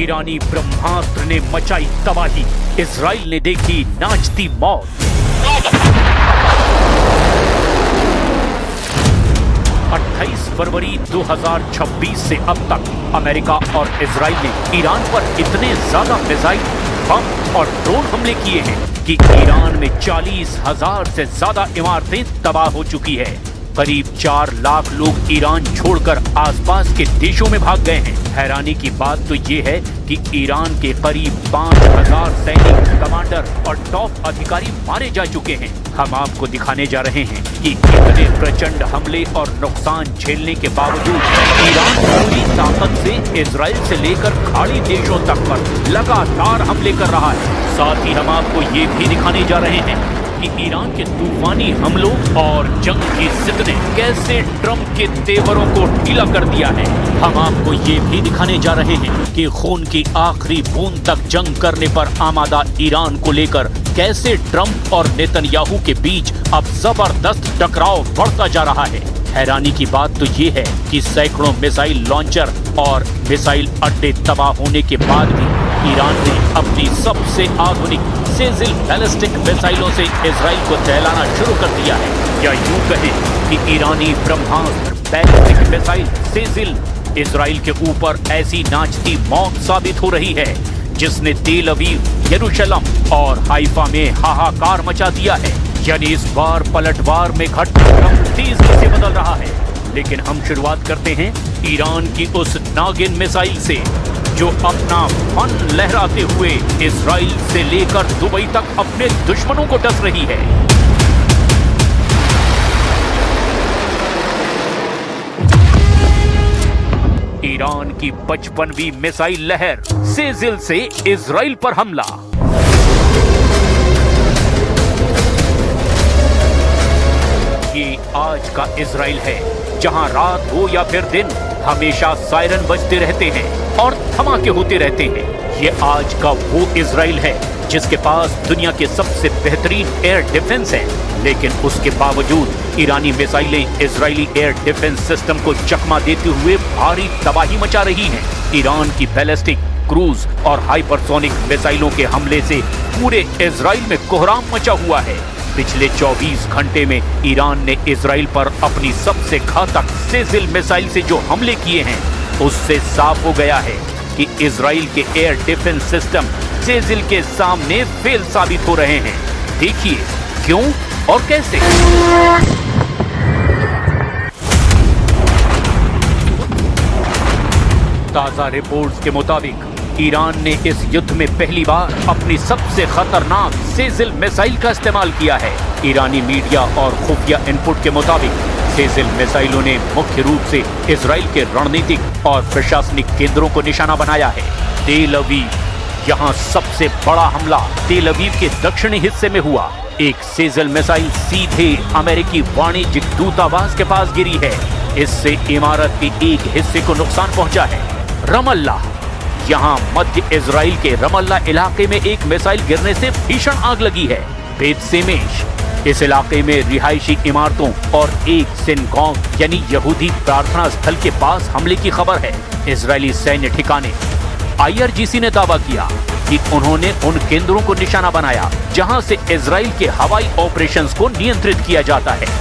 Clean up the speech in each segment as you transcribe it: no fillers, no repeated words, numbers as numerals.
ईरानी ब्रह्मास्त्र ने मचाई तबाही, इजराइल ने देखी नाचती मौत। 28 फरवरी 2026 से अब तक अमेरिका और इजराइल ने ईरान पर इतने ज्यादा मिसाइल, बम और ड्रोन हमले किए हैं कि ईरान में 40,000 से ज्यादा इमारतें तबाह हो चुकी है। करीब 4 लाख लोग ईरान छोड़कर आसपास के देशों में भाग गए हैं। हैरानी की बात तो ये है कि ईरान के करीब 5,000 सैनिक, कमांडर और टॉप अधिकारी मारे जा चुके हैं। हम आपको दिखाने जा रहे हैं कि इतने प्रचंड हमले और नुकसान झेलने के बावजूद ईरान पूरी ताकत से इजराइल से लेकर खाड़ी देशों तक पर लगातार हमले कर रहा है। साथ ही हम आपको ये भी दिखाने जा रहे हैं कि ईरान के तूफानी हमलों और जंग की जिद ने कैसे ट्रंप के तेवरों को ढीला कर दिया है। हम आपको ये भी दिखाने जा रहे हैं कि खून की आखिरी बूंद तक जंग करने पर आमादा ईरान को लेकर कैसे ट्रंप और नेतन्याहू के बीच अब जबरदस्त टकराव बढ़ता जा रहा है। हैरानी की बात तो ये है कि सैकड़ों मिसाइल लॉन्चर और मिसाइल अड्डे तबाह होने के बाद भी ईरान ने अपनी सबसे आधुनिक सेजिल बैलिस्टिक मिसाइलों से इजराइल को दहलाना शुरू कर दिया है। या यूं कहें कि ईरानी ब्रह्मास्त्र बैलिस्टिक मिसाइल सेजिल इजराइल के ऊपर ऐसी नाचती मौत साबित हो रही है जिसने तेल अवीव, यरूशलेम और हाइफा में हाहाकार मचा दिया है। यानी इस बार पलटवार में घटनाक्रम तेजी से बदल रहा है। लेकिन हम शुरुआत करते हैं ईरान की उस नागिन मिसाइल से जो अपना फन लहराते हुए इजराइल से लेकर दुबई तक अपने दुश्मनों को डस रही है। ईरान की 55वीं मिसाइल लहर सेजिल से इजराइल पर हमला। ये आज का इजराइल है जहां रात हो या फिर दिन हमेशा सायरन बजते रहते हैं और धमाके होते रहते हैं। ये आज का वो इजराइल है जिसके पास दुनिया के सबसे बेहतरीन एयर डिफेंस है। लेकिन उसके बावजूद ईरानी मिसाइलें इजरायली एयर डिफेंस सिस्टम को चकमा देते हुए भारी तबाही मचा रही हैं। ईरान की बैलिस्टिक, क्रूज और हाइपरसोनिक मिसाइलों के हमले से पूरे इजराइल में कोहराम मचा हुआ है। पिछले 24 घंटे में ईरान ने इजराइल पर अपनी सबसे घातक सेजिल मिसाइल से जो हमले किए हैं उससे साफ हो गया है कि इजराइल के एयर डिफेंस सिस्टम सेजिल के सामने फेल साबित हो रहे हैं। देखिए क्यों और कैसे। ताजा रिपोर्ट्स के मुताबिक ईरान ने इस युद्ध में पहली बार अपनी सबसे खतरनाक सेजिल मिसाइल का इस्तेमाल किया है। ईरानी मीडिया और खुफिया इनपुट के मुताबिक सेजिल मिसाइलों ने मुख्य रूप से इजराइल के रणनीतिक और प्रशासनिक केंद्रों को निशाना बनाया है। तेल अवीव, यहाँ सबसे बड़ा हमला तेल अवीव के दक्षिणी हिस्से में हुआ। एक सेजिल मिसाइल सीधे अमेरिकी वाणिज्यिक दूतावास के पास गिरी है। इससे इमारत के एक हिस्से को नुकसान पहुंचा है। रमल्ला, यहाँ मध्य इजराइल के रमल्ला इलाके में एक मिसाइल गिरने से भीषण आग लगी है। बेत सेमेश, इस इलाके में रिहायशी इमारतों और एक सिनगॉग यानी यहूदी प्रार्थना स्थल के पास हमले की खबर है। इजरायली सैन्य ठिकाने, IRGC ने दावा किया कि उन्होंने उन केंद्रों को निशाना बनाया जहां से इजराइल के हवाई ऑपरेशंस को नियंत्रित किया जाता है।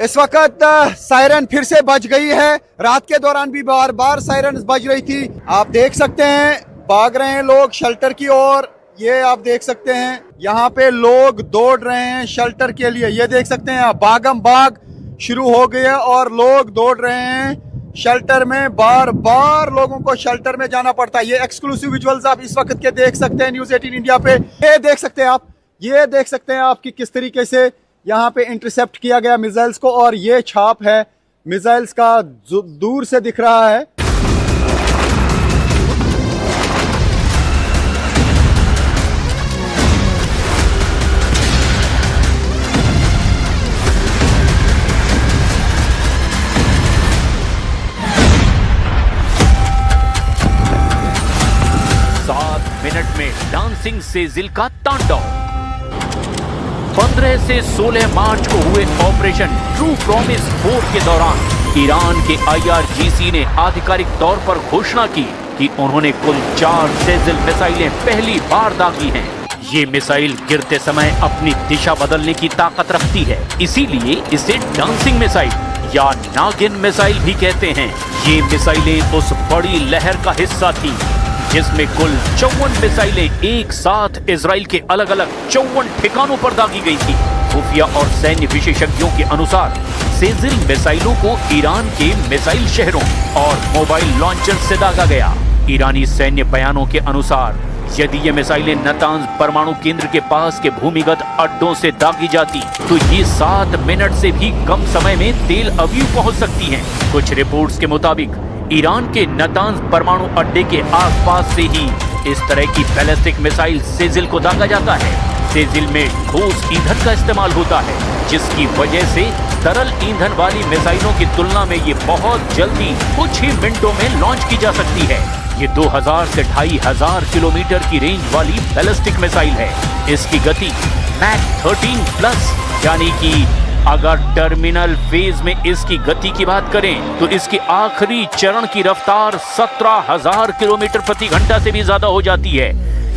इस वक्त सायरन फिर से बज गई है। रात के दौरान भी बार बार सायरन बज रही थी। आप देख सकते हैं भाग रहे हैं लोग शेल्टर की ओर। ये आप देख सकते हैं यहाँ पे लोग दौड़ रहे हैं शेल्टर के लिए। ये देख सकते हैं भागम भाग शुरू हो गया और लोग दौड़ रहे हैं शेल्टर में। बार बार लोगों को शेल्टर में जाना पड़ता है। ये एक्सक्लूसिव विजुअल्स आप इस वक्त के देख सकते हैं न्यूज़ 18 इंडिया पे। ये देख सकते हैं आप कि किस तरीके से यहाँ पे इंटरसेप्ट किया गया मिसाइल्स को। और ये छाप है मिसाइल्स का दूर से दिख रहा है। मिनट में डांसिंग सेजिल का तांडव। 15 से 16 मार्च को हुए ऑपरेशन ट्रू प्रॉमिस 4 के दौरान ईरान के IRGC ने आधिकारिक तौर पर घोषणा की कि उन्होंने कुल 4 सेजिल मिसाइलें पहली बार दागी हैं। ये मिसाइल गिरते समय अपनी दिशा बदलने की ताकत रखती है, इसीलिए इसे डांसिंग मिसाइल या नागिन मिसाइल भी कहते हैं। ये मिसाइलें उस बड़ी लहर का हिस्सा थी जिसमें कुल 54 मिसाइलें एक साथ इजराइल के अलग अलग 54 ठिकानों पर दागी गई थी। खुफिया और सैन्य विशेषज्ञों के अनुसार सेजिल मिसाइलों को ईरान के मिसाइल शहरों और मोबाइल लॉन्चर से दागा गया। ईरानी सैन्य बयानों के अनुसार यदि ये मिसाइलें नातांज परमाणु केंद्र के पास के भूमिगत अड्डों से दागी जाती तो ये 7 मिनट से भी कम समय में तेल अवीव पहुंच सकती हैं। कुछ रिपोर्ट्स के मुताबिक ईरान के नातांज परमाणु अड्डे के आसपास से ही इस तरह की बैलिस्टिक मिसाइल सेजिल को दागा जाता है। सेजिल में ठोस ईंधन का इस्तेमाल होता है, जिसकी वजह से तरल ईंधन वाली मिसाइलों की तुलना में ये बहुत जल्दी कुछ ही मिनटों में लॉन्च की जा सकती है। ये 2000 से 2500 किलोमीटर की रेंज वाली बैलिस्टिक मिसाइल है। इसकी गति मैक 13 प्लस, यानी कि अगर टर्मिनल फेज में इसकी गति की बात करें तो इसकी आखिरी चरण की रफ्तार 17,000 किलोमीटर प्रति घंटा से भी ज्यादा हो जाती है,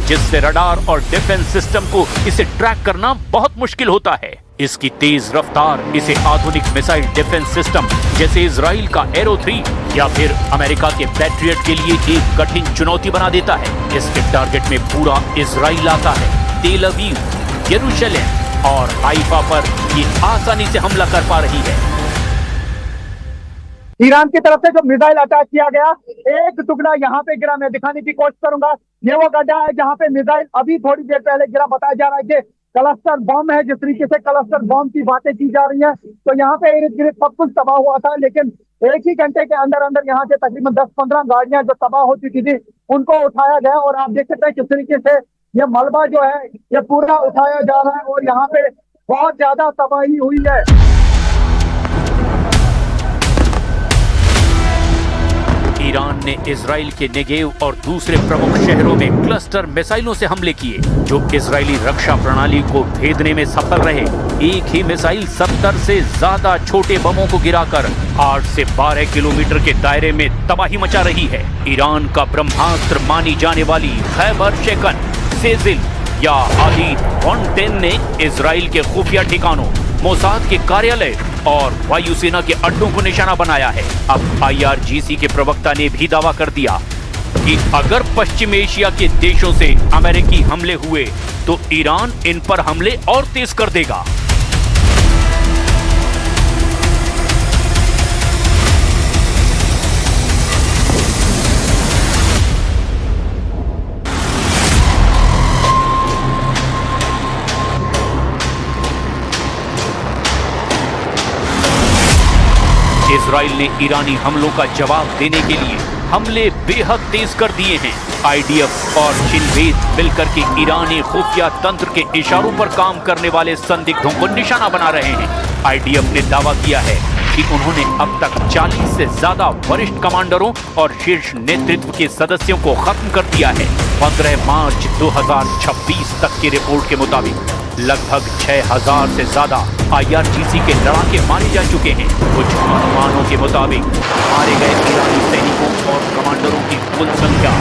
जिससे रडार और डिफेंस सिस्टम को इसे ट्रैक करना बहुत मुश्किल होता है। इसकी तेज रफ्तार इसे आधुनिक मिसाइल डिफेंस सिस्टम जैसे इजराइल का एरो 3 या फिर अमेरिका के पैट्रियट के लिए एक कठिन चुनौती बना देता है। इसके टारगेट में पूरा इजराइल आता है। तेल अवीव, यरूशलेम और हाइफा पर ये आसानी से हमला कर पा रही है। ईरान की तरफ से जो मिसाइल अटैक किया गया, एक टुकड़ा यहाँ पे गिरा, मैं दिखाने की कोशिश करूंगा। ये वो गड्ढा है जहाँ पे मिसाइल अभी थोड़ी देर पहले गिरा। बताया जा रहा है कि क्लस्टर बम है, जिस तरीके से क्लस्टर बम की बातें की जा रही है। तो यहाँ पे इर्द गिर्द सब कुछ तबाह हुआ था, लेकिन एक ही घंटे के अंदर अंदर यहाँ से तकरीबन 10-15 गाड़ियां जो तबाह हो चुकी थी उनको उठाया गया। और आप देख सकते हैं किस तरीके से ये मलबा जो है ये पूरा उठाया जा रहा है और यहाँ पे बहुत ज्यादा तबाही हुई है। ईरान ने इजराइल के नेगेव और दूसरे प्रमुख शहरों में क्लस्टर मिसाइलों से हमले किए, जो इजरायली रक्षा प्रणाली को भेदने में सफल रहे। एक ही मिसाइल 70 से ज्यादा छोटे बमों को गिराकर 8 से 12 किलोमीटर के दायरे में तबाही मचा रही है। ईरान का ब्रह्मास्त्र मानी जाने वाली खैबर शेकन, सेजिल या आदी 110 ने इजराइल के खुफिया ठिकानों, मोसाद के कार्यालय और वायुसेना के अड्डों को निशाना बनाया है। अब IRGC के प्रवक्ता ने भी दावा कर दिया कि अगर पश्चिम एशिया के देशों से अमेरिकी हमले हुए तो ईरान इन पर हमले और तेज कर देगा। इजराइल ने ईरानी हमलों का जवाब देने के लिए हमले बेहद तेज कर दिए हैं। IDF और शिनबेद मिलकर के ईरानी खुफिया तंत्र के इशारों पर काम करने वाले संदिग्धों को निशाना बना रहे हैं। IDF ने दावा किया है कि उन्होंने अब तक 40 से ज्यादा वरिष्ठ कमांडरों और शीर्ष नेतृत्व के सदस्यों को खत्म कर दिया है। 15 मार्च 2026 तक की रिपोर्ट के मुताबिक लगभग 6000 से ज्यादा IRGC के लड़ाके मारे जा चुके हैं। कुछ अनुमानों के मुताबिक मारे गए ईरानी सैनिकों और कमांडरों की कुल संख्या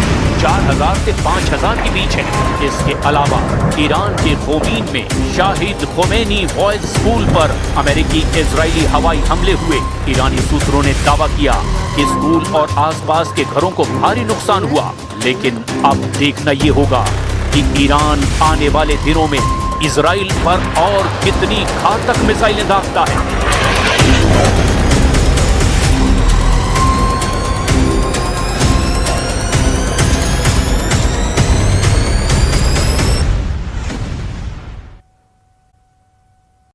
4000 से 5000 के बीच है। इसके अलावा ईरान के खोमीन में शाहिद खोमेनी बॉयज स्कूल पर अमेरिकी इजरायली हवाई हमले हुए। ईरानी सूत्रों ने दावा किया कि स्कूल और आसपास के घरों को भारी नुकसान हुआ, लेकिन अब देखना ये होगा कि ईरान आने वाले दिनों में इजराइल पर और कितनी घातक मिसाइलें दागता है।